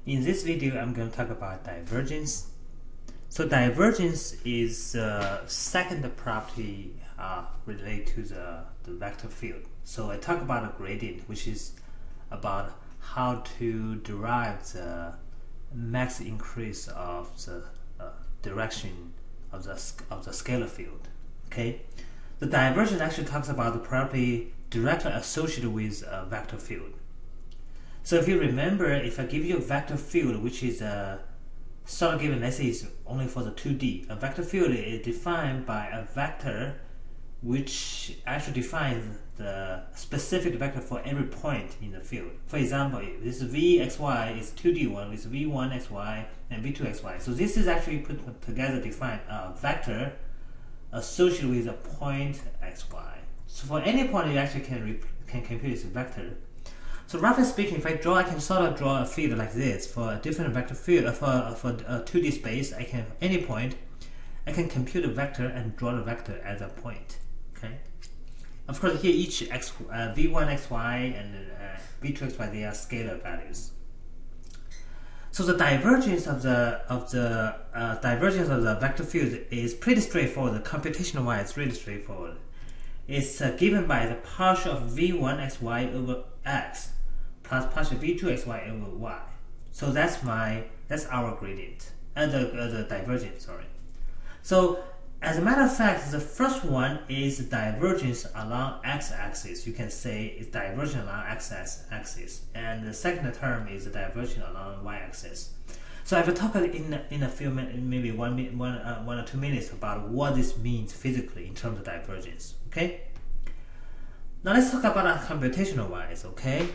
In this video, I'm going to talk about divergence. So divergence is the second property related to the vector field. So I talk about a gradient, which is about how to derive the max increase of the direction of the scalar field. Okay, the divergence actually talks about the property directly associated with a vector field. So if you remember, if I give you a vector field, which is sort of given, let's say it's only for the 2D. A vector field is defined by a vector which actually defines the specific vector for every point in the field. For example, this Vxy is 2D one with V1xy and V2xy. So this is actually put together define a vector associated with a point xy. So for any point, you actually can compute this vector. So roughly speaking, if I can sort of draw a field like this for a different vector field for a 2D space. Any point, I can compute a vector and draw the vector as a point. Okay. Of course, here each v1xy and v2xy, they are scalar values. So the divergence of the vector field is pretty straightforward. The computational wise, it's really straightforward. It's given by the partial of v1xy over x plus partial v2xy over y. So that's our gradient and the divergence. Sorry. So as a matter of fact, the first one is divergence along x-axis. You can say it's divergence along x-axis, and the second term is divergence along y-axis. So I will talk in a few minutes, maybe one or 2 minutes, about what this means physically in terms of divergence. Okay. Now let's talk about it computational wise. Okay.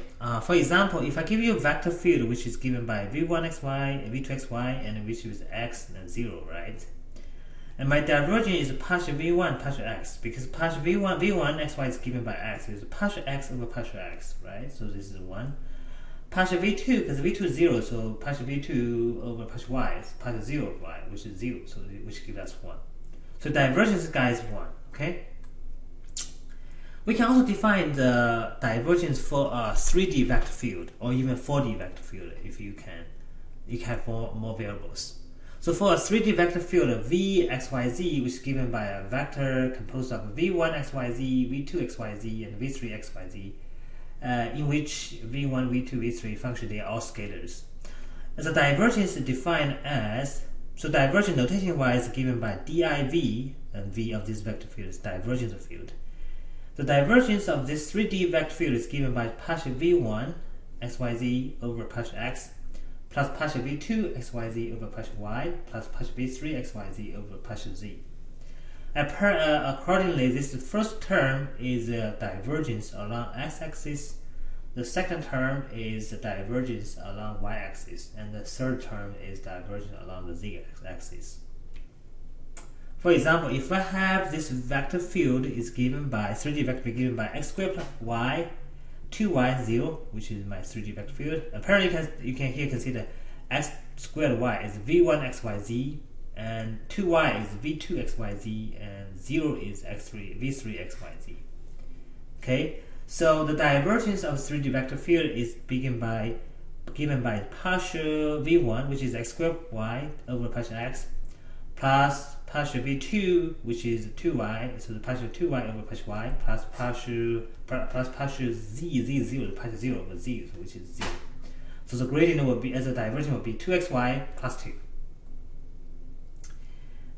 For example, if I give you a vector field which is given by v1xy, v2xy, and which is x and 0, right? And my divergence is partial v1 partial x, because partial v1xy is given by x, is partial x over partial x, right? So this is 1. Partial v2, because v2 is 0, so partial v2 over partial y is partial 0 of y, which is 0, so which gives us 1. So divergence, guys, is 1. Okay. We can also define the divergence for a 3D vector field or even 4D vector field if you have more variables. So for a 3D vector field of Vxyz, which is given by a vector composed of V1xyz, V2xyz, and V3xyz, in which V1, V2, V3 function, they are all scalars. As a divergence is defined as, so divergence notation wise given by div, and V of this vector field is divergence of field. The divergence of this 3D vector field is given by partial v1 xyz over partial x plus partial v2 xyz over partial y plus partial v3 xyz over partial z. Accordingly, this first term is divergence along x-axis, the second term is divergence along y-axis, and the third term is divergence along the z-axis. For example, if I have this vector field is given by 3D vector given by x squared plus y, 2y, 0, which is my 3D vector field. Apparently, you can here consider x squared y is v1 xyz, and 2y is v2 xyz, and 0 is v3 xyz. Okay, so the divergence of 3D vector field is given by partial v1, which is x squared y over partial x, plus partial v2, which is 2y, so the partial 2y over partial y, plus partial z0, the partial 0 over z, which is 0. So the gradient will be, as a divergence, will be 2xy plus 2.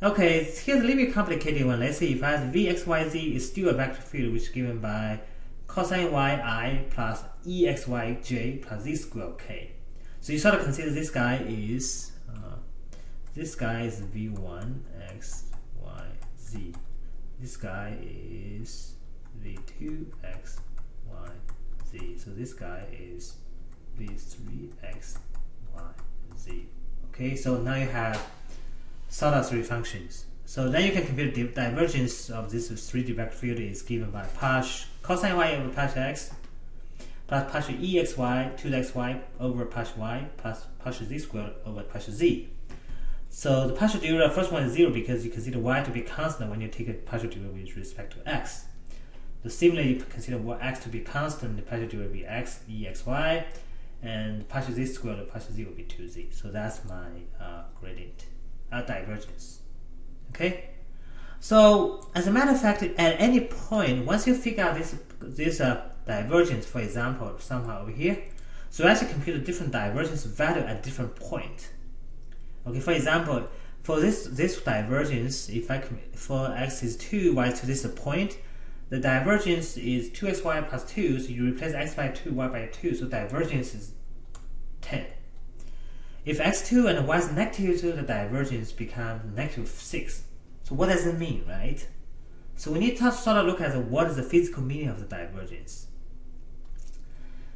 Okay, here's a little bit complicated one. Let's see, if I have vxyz is still a vector field which is given by cosine yi plus exyj plus z squared k. So you sort of consider this guy is v1 x y z. This guy is v2 x y z. So this guy is v3 x y z. Okay, so now you have sort of 3 functions. So then you can compute the divergence of this 3D vector field is given by partial cosine y over partial x plus partial exy 2xy over partial y plus partial z squared over partial z. So the partial derivative, first one is 0 because you consider y to be constant when you take a partial derivative with respect to x. So similarly, you consider x to be constant, the partial derivative will be x exy, and partial z squared or partial z will be 2z. So that's my gradient, divergence. Okay. So as a matter of fact, at any point, once you figure out this divergence, for example, somehow over here, so actually compute a different divergence value at different point. Okay, for example, for this divergence, if for x is 2, y to this point, the divergence is 2xy plus 2, so you replace x by 2, y by 2, so divergence is 10. If x2 and y is negative 2, the divergence becomes negative 6. So what does it mean, right? So we need to sort of look at what is the physical meaning of the divergence.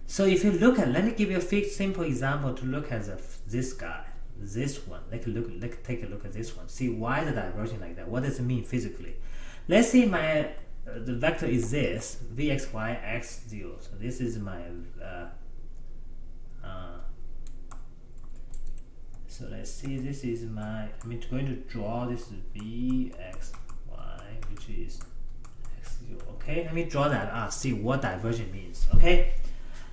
So if you look at, let me give you a simple example to look at this guy, this one. Let's take a look at this one. See why the divergence like that. What does it mean physically? Let's say my the vector is this vxy x0. So this is my so let's see. This is my. I'm going to draw this vxy, which is x0. Okay, let me draw that. See what divergence means. Okay.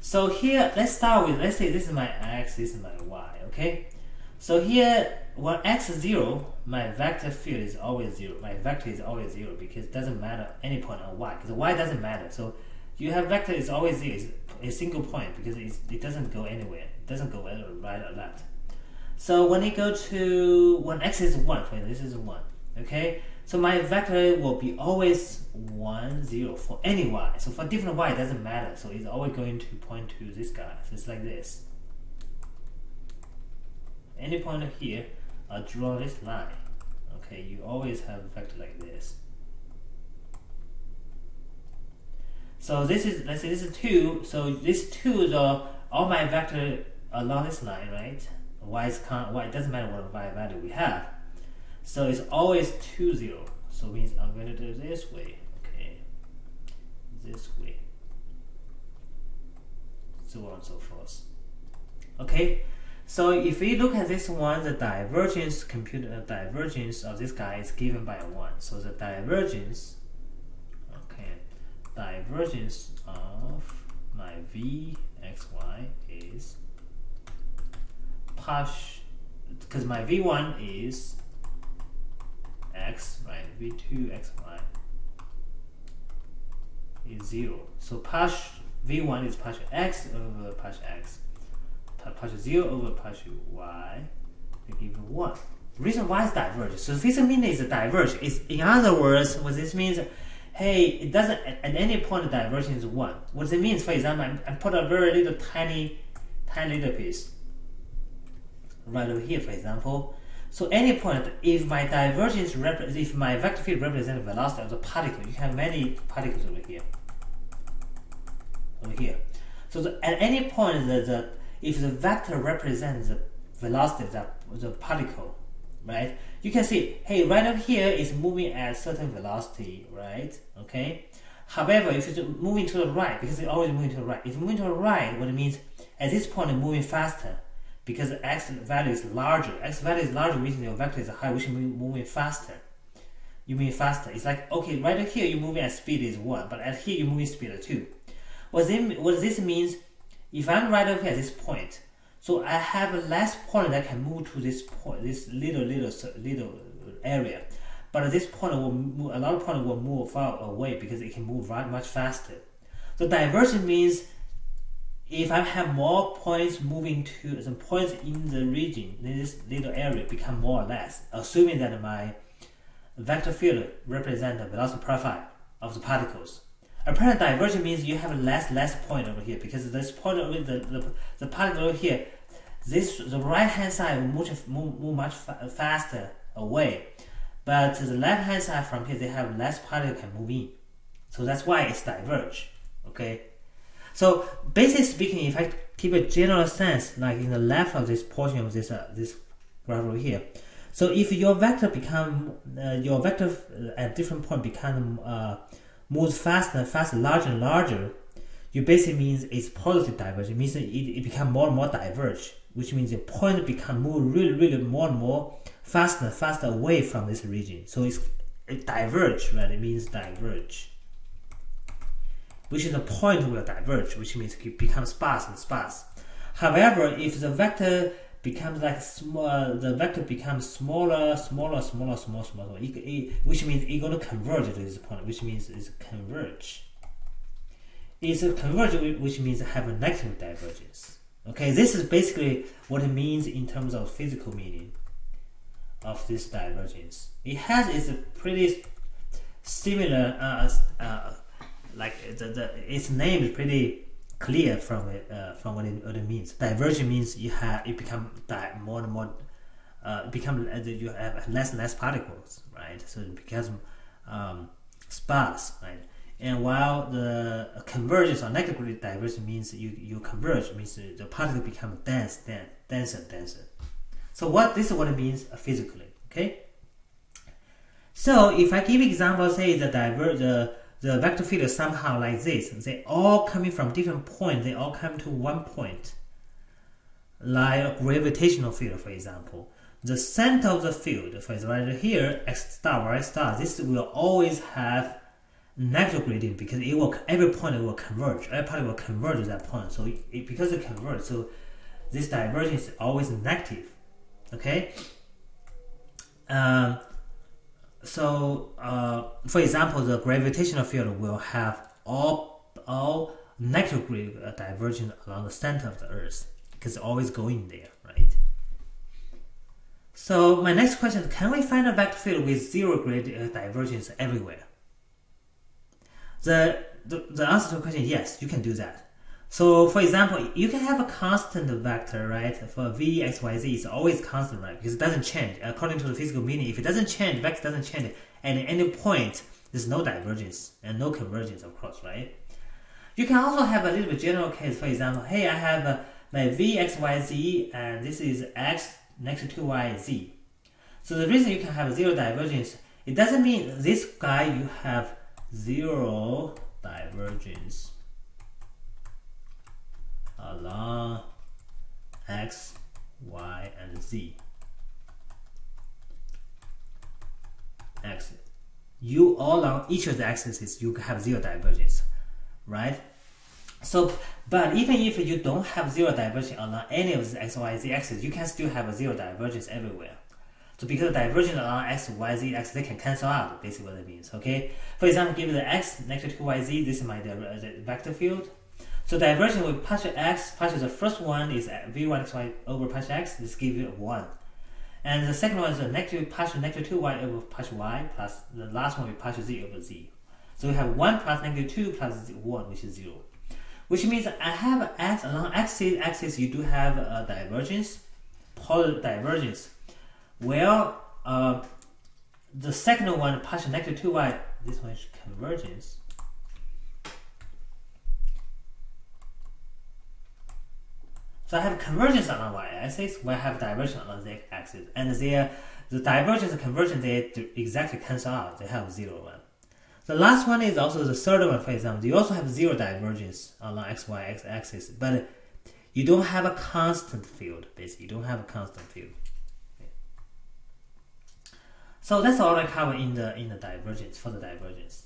So here, let's start with, let's say this is my x, this is my y, okay? So here, when x is 0, my vector field is always 0. My vector is always 0 because it doesn't matter any point on y, because y doesn't matter. So you have vector is always 0, it's a single point because it doesn't go anywhere. It doesn't go either right or left. So when when x is 1, for example, this is 1, okay? So my vector will be always 1, 0 for any y. So for different y, it doesn't matter. So it's always going to point to this guy. So it's like this. Any point here, I'll draw this line. Okay, you always have a vector like this. So this is, let's say this is 2. So this 2 is all my vector along this line, right? Y it doesn't matter what y value we have. So it's always 2, 0. So it means I'm going to do it this way. Okay. This way. So on and so forth. Okay. So if we look at this one, the divergence divergence of this guy is given by 1. So the divergence, okay, divergence of my vxy is partial, because my v1 is x, right? v2 xy is 0. So partial v1 is partial x over partial x. Partial 0 over partial y, we give 1. The reason why is divergence. So the physical meaning is diverge. In other words, what this means, hey, it doesn't at any point the divergence is 1. What it means, for example, I put a very little tiny little piece right over here, for example. So any point, if my divergence if my vector field represents the velocity of the particle, you have many particles over here. So at any point, if the vector represents the velocity of the particle, right? You can see, hey, right over here is moving at a certain velocity, right? Okay. However, if it's moving to the right, because it's always moving to the right, if it's moving to the right, what it means at this point it's moving faster because the x value is larger. X value is larger, means your vector is higher, which means moving faster. You move faster. It's like, okay, right over here you're moving at speed is 1, but at here you're moving speed of 2. What this means, if I'm right over here at this point, so I have less point that can move to this point, this little area. But at this point, a lot of points will move far away because it can move much faster. So divergence means if I have more points moving to some points in the region, this little area become more or less, assuming that my vector field represents the velocity profile of the particles. Apparent divergence means you have less point over here because this point over the particle over here, the right hand side will move much faster away, but the left hand side from here they have less particle can move in, so that's why it's diverge. Okay, so basically speaking, if I keep a general sense, like in the left of this portion of this graph over here, so if your vector at different point become moves faster, larger and larger, you basically means it's positive divergence. It means it become more and more diverge, which means the point become move really more and more faster away from this region. So it diverge, right? It means diverge, which is the point will diverge, which means it becomes sparse and sparse. However, if the vector becomes like small, the vector becomes smaller, which means it's going to converge to this point, which means it's converge. It's a converge, which means have a negative divergence. Okay, this is basically what it means in terms of physical meaning of this divergence. It has its pretty similar, like its name is pretty clear from it, from what it means. Divergent means you become more and more, you have less and less particles, right? So it becomes sparse, right? And while the convergence or negatively divergent means you converge, means the particle become denser. So this is what it means physically. Okay. So if I give example, say the vector field is somehow like this. They all coming from different points. They all come to one point, like a gravitational field, for example. The center of the field, for example, right here, x star, y star. This will always have negative gradient because every point it will converge. Every part will converge to that point. So because it converges, so this divergence is always negative. Okay. For example, the gravitational field will have all negative divergence along the center of the Earth because it's always going there, right? So my next question is: can we find a vector field with zero divergence everywhere? The answer to the question is yes, you can do that. So, for example, you can have a constant vector, right? For v, x, y, z, it's always constant, right? Because it doesn't change. According to the physical meaning, if it doesn't change, vector doesn't change, and at any point, there's no divergence and no convergence, of course, right? You can also have a little bit general case. For example, hey, I have my v, x, y, z, and this is x next to y, z. So the reason you can have zero divergence, it doesn't mean this guy you have zero divergence along x, y, and z. You all along each of the axes you have zero divergence, right? So, but even if you don't have zero divergence along any of the x, y, z axes, you can still have a zero divergence everywhere. So because the divergence along x, y, z axis, they can cancel out, basically what it means, okay? For example, given the x next to y, z, this is my vector field. So divergence with partial x, partial the first one is v1 xy over partial x, this gives you 1. And the second one is a negative partial negative 2y over partial y, plus the last one with partial z over z. So we have 1 plus negative 2 plus 1, which is 0. Which means I have x along axis you do have a divergence, polar divergence. Well, the second one, partial negative 2y, this one is convergence. So I have convergence along y-axis, where I have divergence along z-axis, and the divergence and convergence they exactly cancel out. They have 0, 1. The last one is also the third one. For example, you also have zero divergence along x, y, x-axis, but you don't have a constant field. Basically, you don't have a constant field. Okay. So that's all I cover in the divergence for the divergence.